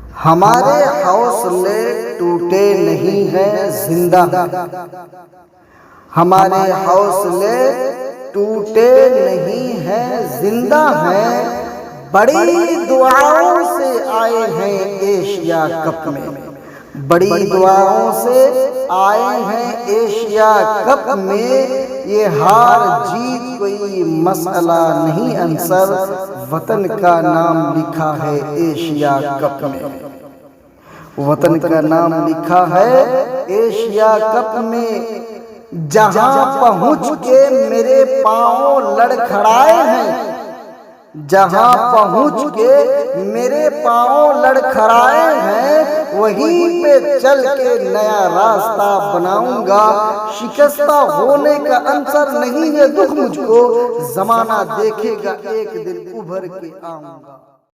हमारे हौसले टूटे नहीं हैं, जिंदा हैं। हमारे हौसले टूटे नहीं हैं, जिंदा हैं। बड़ी दुआओं से आए हैं एशिया कप में, बड़ी दुआओं से आए हैं एशिया कप में। ये हार जीत कोई मसला नहीं अंसर, वतन का नाम लिखा है एशिया कप में। वतन का नाम लिखा है एशिया कप में। जहां पहुंच के मेरे पांव लड़खड़ाए हैं, जहां पहुंच के मेरे पांव लड़खड़ाए हैं, वहीं पे चल के नया रास्ता बनाऊंगा। शिकस्ता होने का अंसर नहीं है दुख मुझको, जमाना देखेगा एक दिन उभर के आऊंगा।